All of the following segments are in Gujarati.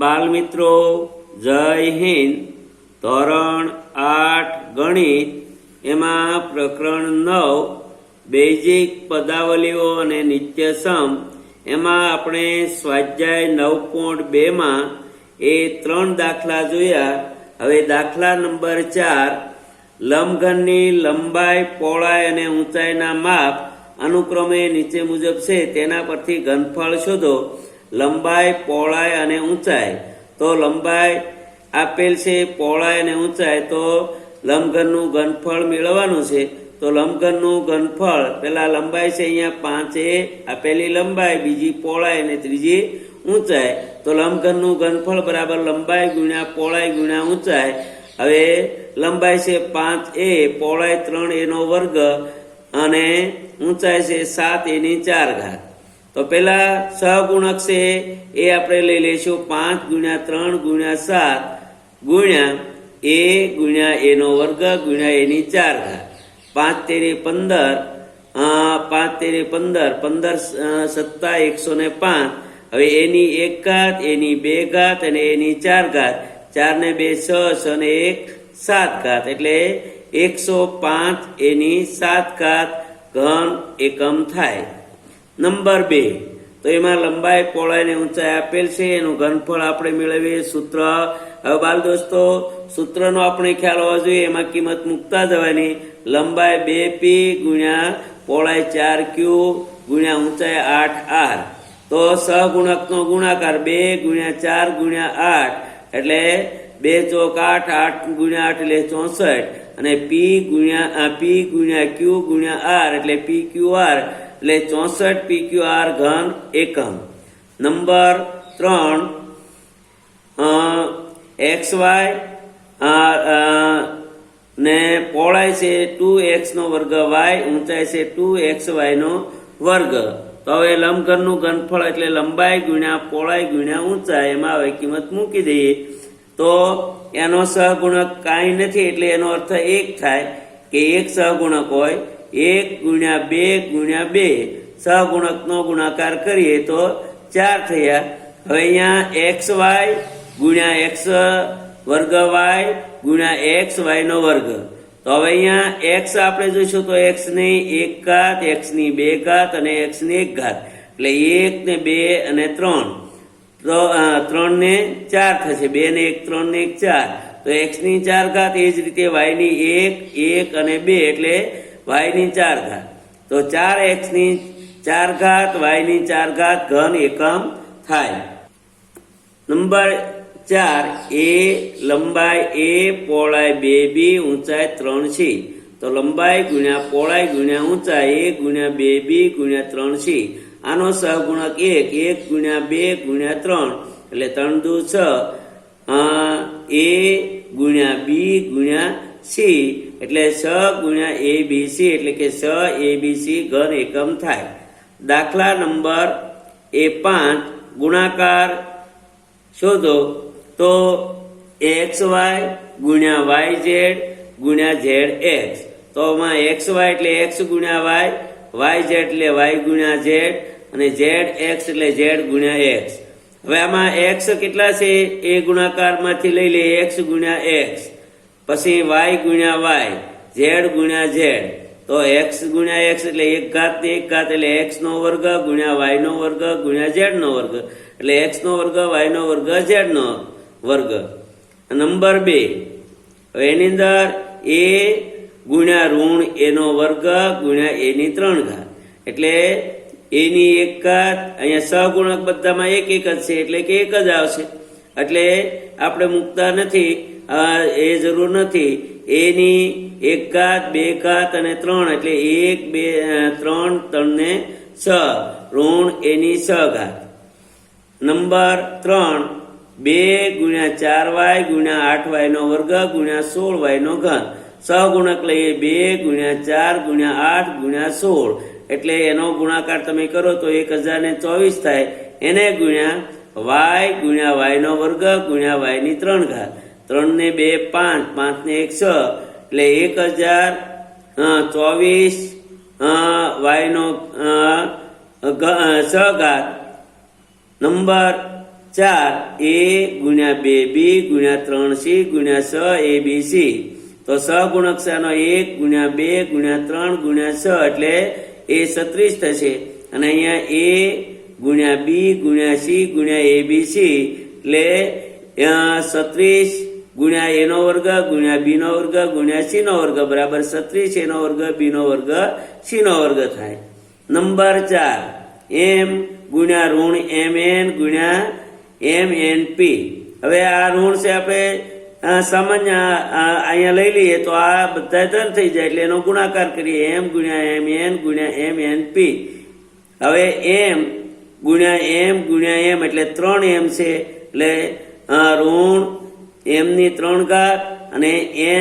બાલમિત્રો જય હિન્દ. ધોરણ 8 ગણિત એમાં પ્રકરણ 9 બેઝિક પદાવલીઓ અને નિત્યસમ એમાં આપણે સ્વાધ્યાય 9.2 માં એ 3 દાખલા જોયા. હવે દાખલા નંબર 4 લંબઘનની લંબાઈ, પહોળાઈ અને ઊંચાઈના માપ અનુક્રમે નીચે મુજબ છે. તેના પરથી ઘનફળ શોધો. લંબાઈ, પહોળાઈ અને ઊંચાઈ. તો લંબાઈ આપેલ છે, પહોળાઈ અને ઊંચાઈ, તો લંબઘનનું ઘનફળ મેળવવાનું છે. તો લંબઘનનું ઘનફળ, પેલા લંબાઈ છે અહીંયા 5 આપેલી લંબાઈ, બીજી પહોળાઈ અને ત્રીજી ઊંચાઈ. તો લંબઘનનું ઘનફળ બરાબર લંબાઈ ગુણ્યા પહોળાઈ ગુણ્યા ઊંચાઈ. હવે લંબાઈ છે 5a, પહોળાઈ 3a નો વર્ગ અને ઊંચાઈ છે 7a⁴. તો પેલા સહગુણક છે એ આપણે લઈ લઈશું 5 ગુણ્યા 3 ગુણ્યા 7 ગુણ્યા a ગુણ્યા a નો વર્ગ ગુણ્યા a⁴. 5 તેરી 15, 5 તેરી 15, 15 સત્તા 105. હવે એની 1 ઘાત, એની 2 ઘાત અને એની 4 ઘાત. 4 ને 2 6 અને 1 7 ઘાત, એટલે 105 એની 7 ઘાત ઘન એકમ થાય. નંબર 2, તો એમાં લંબાઈ, પહોળાઈ અને ઊંચાઈ આપેલ છે, એનું ઘનફળ આપણે મેળવીએ. સૂત્ર, હવે બાલ દોસ્તો સૂત્રનો આપણે ખ્યાલ હોવો જોઈએ. એમાં કિંમત મૂકતા જવાની. લંબાઈ 2p ગુણ્યા પહોળાઈ 4q ગુણ્યા ઊંચાઈ 8r. તો સહગુણકનો ગુણાકાર 2 ગુણ્યા 4 ગુણ્યા 8 એટલે 2 ચોક 8, 8 ગુણ્યા 8 એટલે 64, અને p ગુણ્યા q ગુણ્યા r એટલે pqr એટલે 64 pqr ઘન એકમ. નંબર 3 xy ને પહોળાઈ છે 2x નો વર્ગ y, ઊંચાઈ છે 2xy નો વર્ગ. તો હવે લંબઘનનું ઘનફળ એટલે લંબાઈ ગુણ્યા પહોળાઈ ગુણ્યા ઊંચાઈ, એમાં હવે કિંમત મૂકી દઈએ. તો એનો સહગુણક કાંઈ નથી, એટલે એનો અર્થ 1 થાય કે એક સહગુણક હોય. 1 ગુણ્યા 2 ગુણ્યા 2, સહગુણકનો ગુણાકાર કરીએ તો 4 થયા. હવે અહીંયા xy ગુણ્યા x વર્ગ y ગુણ્યા xy નો વર્ગ. તો હવે અહીંયા x આપણે જોઈશું તો x ની 1 ઘાત, x ની 2 ઘાત અને x ની 1 ઘાત, એટલે 1 ને 2 અને 3, તો 3 ને 4 થશે. 2 ને 1 3 ને 1 4, તો x ની 4 ઘાત. એ જ રીતે y ની 1 1 અને 2 એટલે y ની 4 ઘાત. તો 4x ની 4 ઘાત y ની 4 ઘાત ઘન એકમ થાય. નંબર 4 a લંબાઈ a, પહોળાઈ 2b, ઊંચાઈ 3c. તો લંબાઈ ગુણ્યા પહોળાઈ ગુણ્યા ઊંચાઈ a ગુણ્યા 2b ગુણ્યા 3c. આનો સહગુણક 1 ગુણ્યા 2 ગુણ્યા 3 એટલે 3 દુ 6, a ગુણ્યા b ગુણ્યા c એટલે 6 ગુણ્યા abc એટલે કે 6 abc ઘન એકમ થાય. દાખલા નંબર 5 ગુણાકાર શોધો. તો xy ગુણ્યા yz ગુણ્યા zx. તો આમાં xy એટલે x ગુણ્યા y, yz એટલે y ગુણ્યા z અને zx એટલે z ગુણ્યા x. હવે આમાં x કેટલા છે એ ગુણાકારમાંથી લઈ લે. x ગુણ્યા x, પછી y ગુણ્યા y, z ગુણ્યા z. તો x ગુણ્યા x એટલે 1 ઘાત ને 1 ઘાત એટલે x નો વર્ગ ગુણ્યા y નો વર્ગ ગુણ્યા z નો વર્ગ, એટલે x નો વર્ગ y નો વર્ગ z નો વર્ગ. નંબર 2, હવે એની અંદર a ગુણ્યા ઋણ a નો વર્ગ ગુણ્યા a ની 3 ઘાત, એટલે a ની 1 ઘાત. અહીંયા સહગુણક બધામાં 1 1 જ છે, એટલે કે 1 જ આવશે, એટલે આપણે મૂકતા નથી, એ જરૂર નથી. a ની 1 ઘાત 2 ઘાત અને 3 એટલે 1 2 3 3 ને 6 ઋણ a ની 6 ઘાત. નંબર 3 2 ગુણ્યા 4y ગુણ્યા 8y નો વર્ગ ગુણ્યા 16y નો ઘન. સહગુણક લઈએ 2 ગુણ્યા 4 ગુણ્યા 8 ગુણ્યા 16, એટલે એનો ગુણાકાર તમે કરો તો 1024 થાય. એને ગુણ્યા y ગુણ્યા y નો વર્ગ ગુણ્યા y ની 3 ઘાત. 3 ને 2 5, 5 ને 1 6 એટલે 1024 y નો 6 ઘાત. નંબર 4 a ગુણ્યા 2b ગુણ્યા 3c ગુણ્યા 6 abc. તો સહગુણક શાનો 1 ગુણ્યા 2 ગુણ્યા 3 ગુણ્યા 6 એટલે એ 36 થશે. અને અહીંયા a ગુણ્યા b ગુણ્યા c ગુણ્યા abc એટલે 36 ગુણ્યા a નો વર્ગ ગુણ્યા b નો વર્ગ ગુણ્યા c નો વર્ગ બરાબર 36 a નો વર્ગ b નો વર્ગ c નો વર્ગ થાય. નંબર 4 m ગુણ્યા ઋણ mn ગુણ્યા mnp. હવે આ ઋણ છે આપણે સામાન્ય અહીંયા લઈ લઈએ તો આ બધા ધન થઈ જાય એટલે એનો ગુણાકાર કરીએ m ગુણ્યા mn ગુણ્યા mnp. હવે m ગુણ્યા m ગુણ્યા m એટલે 3m છે એટલે ઋણ m ની 3 ઘાત અને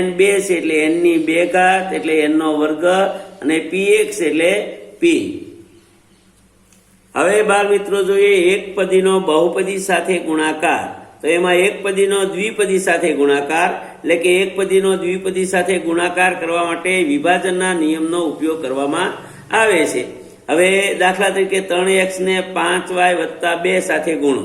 n 2 છે એટલે n ની 2 ઘાત એટલે n નો વર્ગ અને px એટલે p. હવે બાળ મિત્રો જોઈએ એક પદીનો બહુપદી સાથે ગુણાકાર. તો એમાં એક પદીનો દ્વિપદી સાથે ગુણાકાર એટલે કે એક પદીનો દ્વિપદી સાથે ગુણાકાર કરવા માટે વિભાજનના નિયમનો ઉપયોગ કરવામાં આવે છે. હવે દાખલા તરીકે 3x ને 5y વત્તા 2 સાથે ગુણો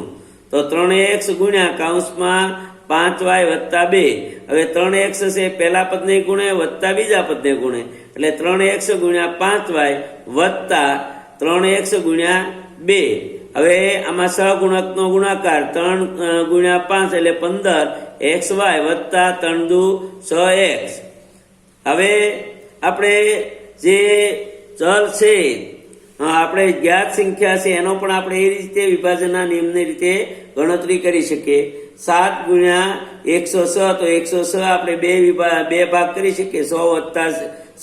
તો 3x ગુણ્યા કૌંસમાં 5y વત્તા 2. હવે 3x છે પહેલા પદને ગુણે વત્તા બીજા પદને ગુણે એટલે 3x ગુણ્યા 5y વત્તા 3x ગુણ્યા 2. હવે આમાં સહગુણકનો ગુણાકાર 3 ગુણ્યા 5 એટલે 15xy વત્તા 3 દુ 6x. હવે આપણે જે ચલ છે આપણે જ્ઞાત સંખ્યા છે એનો પણ આપણે એ રીતે વિભાજનના નિયમની રીતે ગણતરી કરી શકીએ. 7 ગુણ્યા 106 તો 106 આપણે બે ભાગ કરી શકીએ 100 વત્તા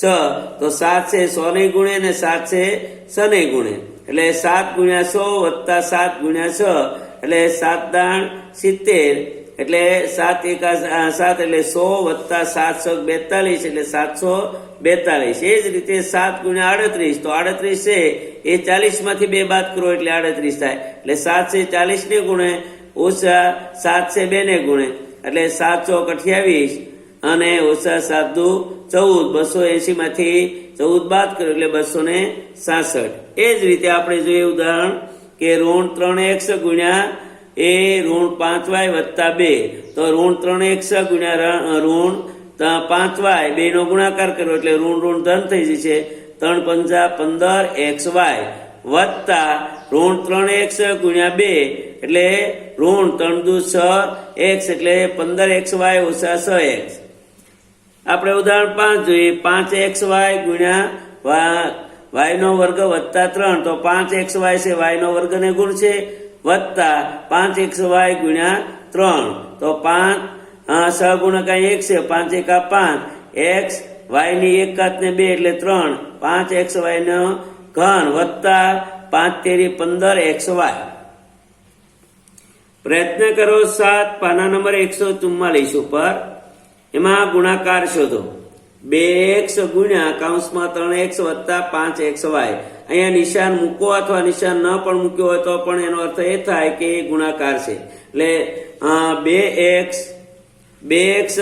6 તો 7 છે 100 ને ગુણે ને 7 છે 6 ને ગુણે એટલે 7 ગુણ્યા 100 વત્તા 7 ગુણ્યા 6 એટલે 7 દાણ 70 એટલે 7 એકા 7 એટલે 100 વત્તા 7 42 એટલે 742. એ જ રીતે 7 ગુણ્યા 38 તો 38 છે એ 40 માંથી 2 બાદ કરો એટલે 38 થાય એટલે 7 છે 40 ને ગુણે ઓછા 7 છે 2 ને ગુણે એટલે 7 ચોક 28 અને ઓછા 7 દુ 14 280 માંથી 14 બાદ કરો એટલે 266. એ જ રીતે આપણે જોઈએ ઉદાહરણ કે ઋણ 3x ગુણ્યા એ ઋણ 5y વત્તા 2 તો ઋણ 3x ગુણ્યા ઋણ 5y 2 નો ગુણાકાર કર્યો એટલે ઋણ ઋણ ધન થઈ જશે 3 પંજા 15xy વત્તા ઋણ 3x ગુણ્યા 2 એટલે ઋણ 3 દુ 6x એટલે 15xy ઓછા 6x. આપણે ઉદાહરણ 5 જોઈએ 5xy ગુણ્યા y નો વર્ગ વત્તા 3 તો 5xy છે y નો વર્ગ ને ગુણ છે વત્તા 5xy ગુણ્યા 3 તો 5 સહગુણક 1 છે 5 એકા 5 x y ની 1 ઘાત ને 2 એટલે 3 5xy નો ઘન વત્તા 5 તેરી 15xy. પ્રયત્ન કરો 7 પાના નંબર 144 ઉપર એમાં ગુણાકાર શોધો. 2x ગુણ્યા કૌંસમાં 3x વત્તા 5xy. અહીંયા નિશાન મૂકો અથવા નિશાન ન પણ મૂક્યો હોય તો પણ એનો અર્થ એ થાય કે એ ગુણાકાર છે એટલે 2x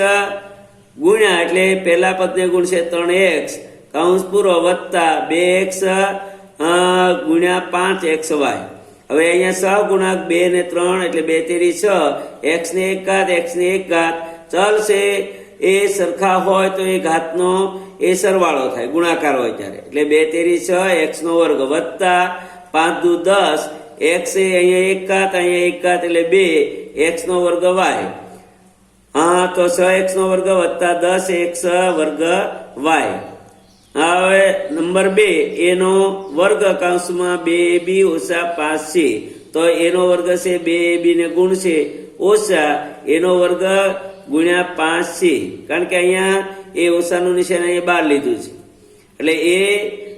ગુણ્યા એટલે પહેલા પદને ગુણશે 3x કૌંસ પૂરો વત્તા 2x ગુણ્યા 5xy. હવે અહીંયા સહગુણાંક 2 ને 3 એટલે 2 તેરી 6 x ને 1 ઘાત x ને 1 ઘાત ચલ છે એ સરખા હોય તો એ ઘાતનો એ સરવાળો થાય ગુણાકાર હોય ત્યારે એટલે 2 તેરી 6 x નો વર્ગ વત્તા 5 દુ 10 x એ અહીંયા 1 ઘાત અહીંયા 1 ઘાત એટલે 2 x નો વર્ગ y. હા તો 6x નો વર્ગ વત્તા 10x વર્ગ y. હવે નંબર 2 એનો વર્ગ કૌંસમાં 2ab ઓછા 5c તો એનો વર્ગ છે 2ab ને ગુણ છે ઓછા એનો વર્ગ ગુણ્યા 5c કારણ કે અહીંયા એ ઓછાનું નિશાન અહીંયા બહાર લીધું છે એટલે એ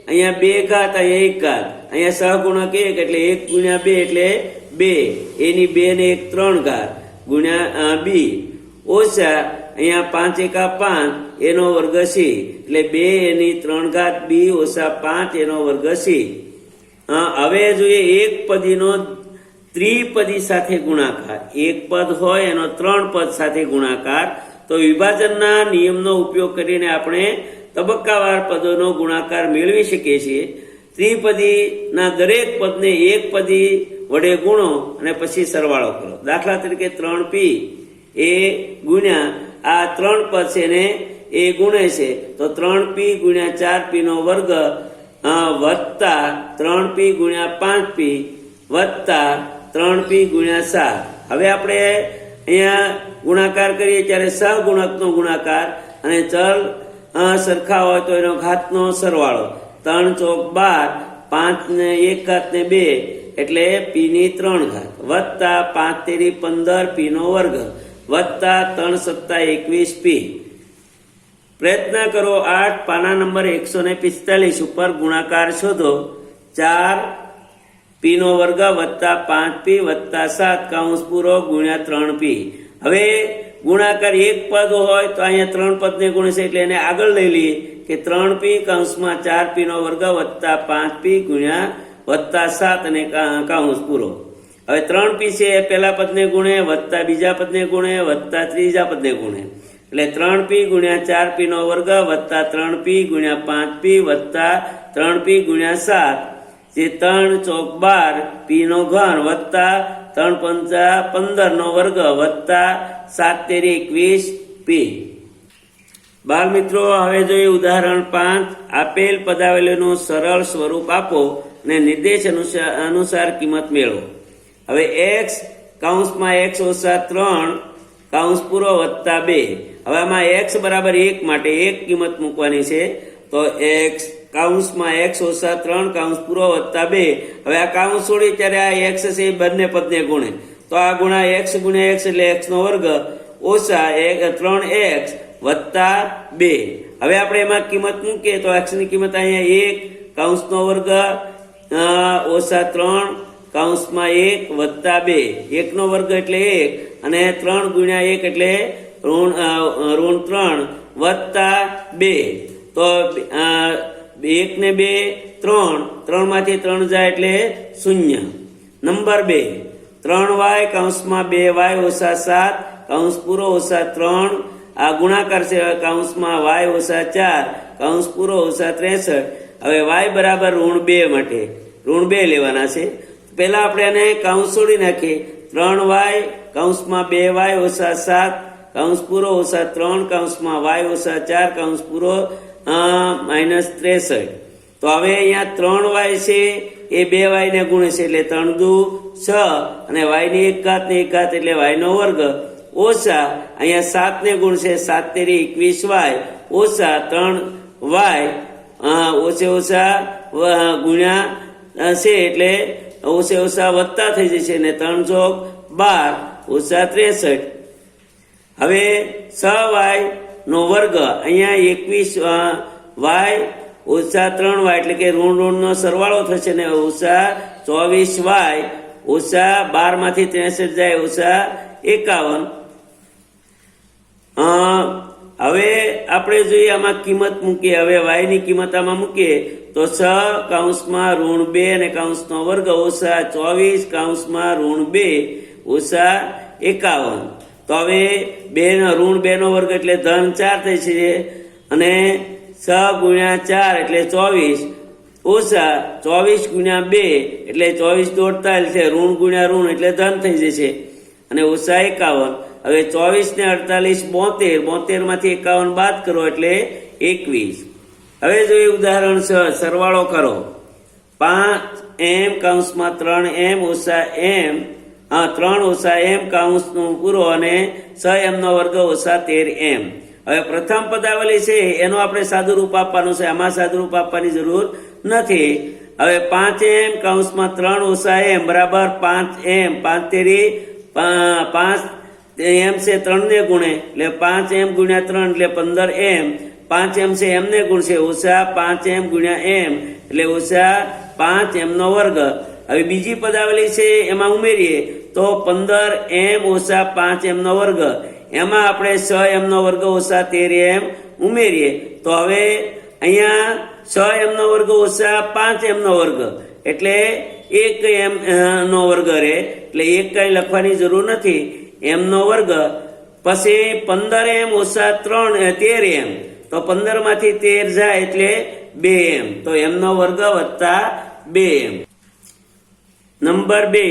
અહીંયા 2 ઘાત અહીંયા 1 ઘાત અહીંયા સહગુણક 1 એટલે 1 ગુણ્યા 2 એટલે 2 એની 2 ને 1 3 ઘાત ગુણ્યા b ઓછા અહીંયા 5 એકા 5 એનો વર્ગ c એટલે 2 એની 3 ઘાત b ઓછા 5 એનો વર્ગ c. હવે જોઈએ એક પદીનો ત્રિપદી સાથે ગુણાકાર. એક પદ હોય એનો 3 પદ સાથે ગુણાકાર તો વિભાજનના નિયમનો ઉપયોગ કરીને આપણે તબક્કાવાર પદોનો ગુણાકાર મેળવી શકીએ છીએ. ત્રિપદીના દરેક પદને એક પદી વડે ગુણો અને પછી સરવાળો કરો. દાખલા તરીકે 3p એ ગુણ્યા આ 3 પદ છે ને એ ગુણે છે તો 3p ગુણ્યા 4p નો વર્ગ વત્તા 3p ગુણ્યા 5p વત્તા 3p ગુણ્યા 7. હવે આપણે અહીંયા ગુણાકાર કરીએ ત્યારે સહગુણકનો ગુણાકાર અને ચલ સરખા હોય તો એનો ઘાતનો સરવાળો. 3 ચોક 12, 5 ને 1 ઘાત ને 2 એટલે p ની 3 ઘાત વત્તા 5 તેરી 15 p નો વર્ગ વત્તા 3 સત્તા 21p. પ્રયત્ન કરો 8 પાના નંબર 145 ઉપર ગુણાકાર શોધો. 4p નો વર્ગ વત્તા 5p વત્તા 7 કૌંસ પૂરો ગુણ્યા 3p. હવે ગુણાકાર એક પદ હોય તો અહીંયા 3 પદને ગુણે છે એટલે એને આગળ લઈ લઈએ કે 3p કૌંસમાં 4p નો વર્ગ વત્તા 5p ગુણ્યા વત્તા 7 અને કૌંસ પૂરો. હવે 3p છે પહેલા પદને ગુણે વત્તા બીજા પદને ગુણે વત્તા ત્રીજા પદને ગુણે એટલે 3p ગુણ્યા 4p નો વર્ગ વત્તા 3p ગુણ્યા 5p વત્તા 3p ગુણ્યા 7 જે 3 ચોક 12 p નો ઘન વત્તા 3 પંચા 15 નો વર્ગ વત્તા 7 તેરી 21p. બાળ મિત્રો હવે જોઈએ ઉદાહરણ 5. આપેલ પદાવલીનું સરળ સ્વરૂપ આપો અને નિર્દેશ અનુસાર કિંમત મેળવો. હવે x કૌંસમાં x ઓછા 3 કૌંસ પૂરો વત્તા 2. હવે આમાં x બરાબર 1 માટે 1 કિંમત મૂકવાની છે તો x કૌંસમાં x ઓછા 3 કૌંસ પૂરો વત્તા 2. હવે આ કૌંસ છોડી ત્યારે આ x છે એ બંને પદને ગુણે તો આ ગુણા x ગુણ્યા x એટલે x નો વર્ગ ઓછા 3x વત્તા 2. હવે આપણે એમાં કિંમત મૂકીએ તો x ની કિંમત અહીંયા 1 કૌંસનો વર્ગ ઓછા 3 કૌંસમાં 1 વત્તા 2. 1 નો વર્ગ એટલે 1 અને 3 ગુણ્યા 1 એટલે ઋણ 3 વત્તા 2. તો 1 ને 2 3 માંથી 3 જાય એટલે 0. નંબર 2 3y કૌંસમાં 2y ઓછા 7 કૌંસ પૂરો ઓછા 3 આ ગુણાકાર છે કૌંસમાં y ઓછા 4 કૌંસ પૂરો ઓછા 63. હવે y બરાબર ઋણ 2 માટે ઋણ 2 લેવાના છે. પહેલા આપણે એને કૌંસ છોડી નાખીએ 3y કૌંસમાં 2y ઓછા 7 કૌંસ પૂરો ઓછા 3 કૌંસમાં y ઓછા 4 કૌંસ પૂરો -63. તો હવે અહીંયા 3y છે એ 2y ને ગુણે છે એટલે 3 દુ 6 અને y ની 1 ઘાત ને 1 ઘાત એટલે y નો વર્ગ ઓછા અહીંયા 7 ને ગુણ છે 7 તેરી 21y ઓછા 3y ઓછે ઓછા ગુણ્યા છે એટલે ઓછે ઓછા વત્તા થઈ જશે ને 3 ચોક 12 ઓછા 63. હવે 6y નો વર્ગ અહીંયા 21y ઓછા 3y એટલે કે ઋણ નો સરવાળો થશે ને ઓછા 24y ઓછા 12 માંથી 63 જાય ઓછા 51. હવે આપણે જોઈએ આમાં કિંમત મૂકીએ. હવે y ની કિંમત આમાં મૂકીએ તો 6 કૌંસમાં ઋણ 2 અને કૌંસનો વર્ગ ઓછા 24 કૌંસમાં ઋણ 2 ઓછા 51. તો હવે 2 નો ઋણ 2 નો વર્ગ એટલે ધન 4 થઈ છે અને 6 ગુણ્યા 4 એટલે 24 ઓછા 24 ગુણ્યા 2 એટલે 24 48 છે ઋણ ગુણ્યા ઋણ એટલે ધન થઈ જશે અને ઓછા 51. હવે 24 ને 48 72 માંથી 51 બાદ કરો એટલે 21. હવે જોઈએ ઉદાહરણ 6 સરવાળો કરો 5m કૌંસમાં 3m ઓછા m 3 ઓછા m કૌંસનો પૂરો અને 6m નો વર્ગ ઓછા 13m. હવે પ્રથમ પદાવલી છે એનો આપણે સાદુરૂપ આપવાનું છે આમાં સાદુરૂપ આપવાની જરૂર નથી. હવે 5m કૌંસમાં 3 ઓછા m બરાબર 5m 5 તેરી 5 m છે 3 ને ગુણે એટલે 5m ગુણ્યા 3 એટલે 15m 5m છે m ને ગુણશે ઓછા 5m ગુણ્યા m એટલે ઓછા 5m નો વર્ગ. હવે બીજી પદાવલી છે એમાં ઉમેરીએ તો 15m ઓછા 5m નો વર્ગ એમાં આપણે 6m નો વર્ગ ઓછા 13m ઉમેરીએ તો હવે અહીંયા 6m નો વર્ગ ઓછા 5m નો વર્ગ એટલે 1m નો વર્ગ રહે એટલે 1 કઈ લખવાની જરૂર નથી m નો વર્ગ. પછી 15m ઓછા 13m તો 15 માંથી 13 જાય એટલે 2m તો m નો વર્ગ વત્તા 2m. નંબર 2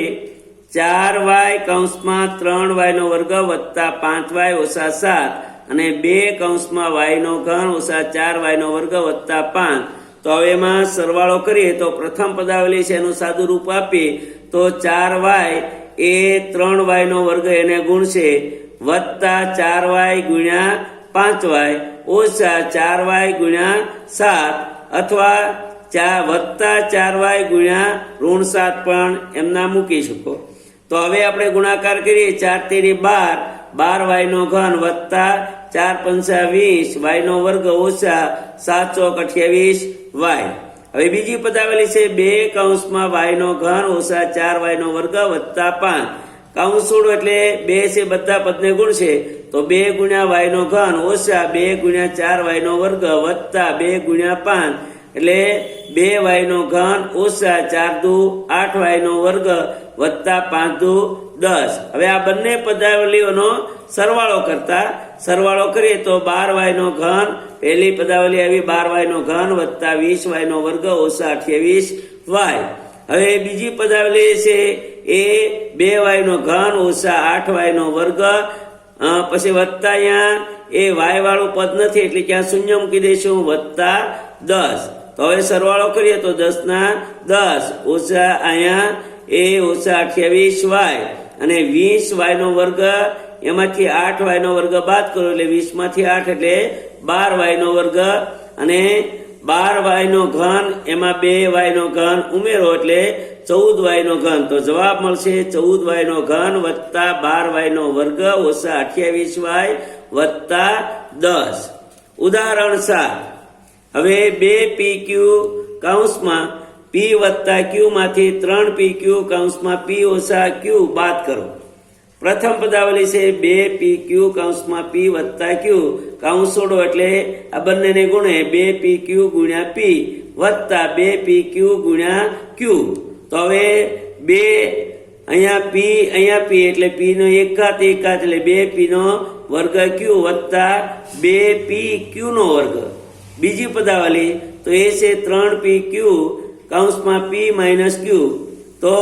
4y કૌંસમાં 3y નો વર્ગ વત્તા 5y ઓછા 7 અને 2 કૌંસમાં y નો ઘન ઓછા 4y નો વર્ગ વત્તા 5. તો હવે એમાં સરવાળો કરીએ તો પ્રથમ પદાવલી છે એનું સાદું રૂપ આપીએ તો 4y એ 3y નો વર્ગ એને ગુણશે વત્તા 4y ગુણ્યા 5y ઓછા 4y ગુણ્યા 7 અથવા વત્તા 4y ગુણ્યા ઋણ 7 પણ એમના મૂકી શકો. તો હવે આપણે ગુણાકાર કરીએ 4 તેરી 12 12y નો ઘન વત્તા 4 પંચા 20 y નો વર્ગ ઓછા 7 ચોક 28 y. હવે બીજી પદાવલી છે 2 કૌંસમાં y નો ઘન ઓછા 4y નો વર્ગ વત્તા 5. કૌંસ છોડો એટલે 2 છે બધા પદને ગુણશે તો 2 ગુણ્યા y નો ઘન ઓછા 2 ગુણ્યા 4y નો વર્ગ વત્તા 2 ગુણ્યા 5 એટલે 2y નો ઘન ઓછા 4 દુ 8y નો વર્ગ વત્તા 5 દુ 10. હવે આ બંને પદાવલીઓનો સરવાળો કરીએ તો 12y નો ઘન પહેલી પદાવલી આવી 12y નો ઘન વત્તા 20y નો વર્ગ ઓછા 28y. હવે બીજી પદાવલી છે એ 2y નો ઘન ઓછા 8y નો વર્ગ પછી વત્તા અહીંયા એ y વાળું પદ નથી એટલે ક્યાં શૂન્ય મૂકી દઈશું વત્તા 10. તો હવે સરવાળો કરીએ તો 10 ના 10 ઓછા અહીંયા એ ઓછા 28y અને 20y નો વર્ગ એમાંથી 8y નો વર્ગ બાદ કરો એટલે 20 માંથી 8 એટલે 12y નો વર્ગ અને 12y નો ઘન એમાં 2y નો ઘન ઉમેરો એટલે 14y નો ઘન. તો જવાબ મળશે 14y નો ઘન વત્તા 12y નો વર્ગ ઓછા 28y વત્તા 10. ઉદાહરણ 7. હવે 2pq કૌંસમાં p વત્તા q માંથી 3pq કૌંસમાં p ઓછા q બાદ કરો. પ્રથમ પદાવલી છે 2pq કૌંસમાં p વત્તા q કૌંસ છોડો એટલે આ બંનેને ગુણે 2pq ગુણ્યા p વત્તા 2pq ગુણ્યા q. તો હવે 2 અહીંયા p એટલે p નો એક ઘાત એટલે 2p નો વર્ગ q વત્તા 2pq નો વર્ગ. બીજી પદાવલી તો એ છે 3pq કૌંસમાં p માઇનસ q તો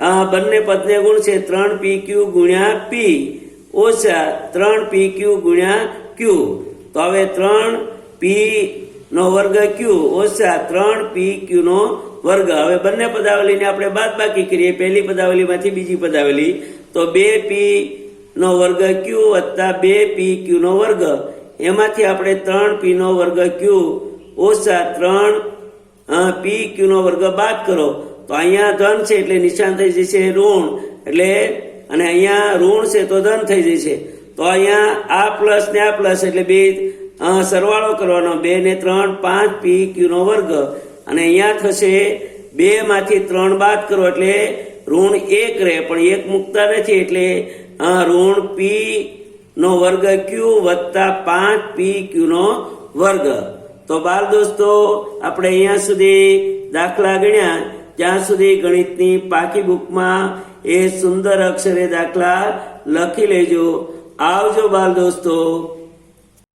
આ બંને પદને ગુણશે 3pq ગુણ્યા p ઓછા 3pq ગુણ્યા q. તો હવે 3p નો વર્ગ q ઓછા 3pq નો વર્ગ. હવે બંને પદાવલીને આપણે બાદબાકી કરીએ પહેલી પદાવલીમાંથી બીજી પદાવલી તો 2p નો વર્ગ q વત્તા 2pq નો વર્ગ એમાંથી આપણે 3p નો વર્ગ q ઓછા 3pq નો વર્ગ બાદ કરો તો અહીંયા ધન છે એટલે નિશાન થઈ જશે ઋણ એટલે અને અહીંયા ઋણ છે તો ધન થઈ જશે. તો અહીંયા આ પ્લસ ને આ પ્લસ એટલે બે સરવાળો કરવાનો 2 ને 3 5pq નો વર્ગ અને અહીંયા થશે 2 માંથી 3 બાદ કરો એટલે ઋણ 1 રહે પણ 1 મૂકતા નથી એટલે ઋણ p નો વર્ગ q વત્તા 5pq નો વર્ગ. તો બાળ દોસ્તો આપણે અહીંયા સુધી દાખલા ગણ્યા ત્યાં સુધી ગણિતની પાકી બુકમાં એ સુંદર અક્ષરે દાખલા લખી લેજો. આવજો બાળ દોસ્તો.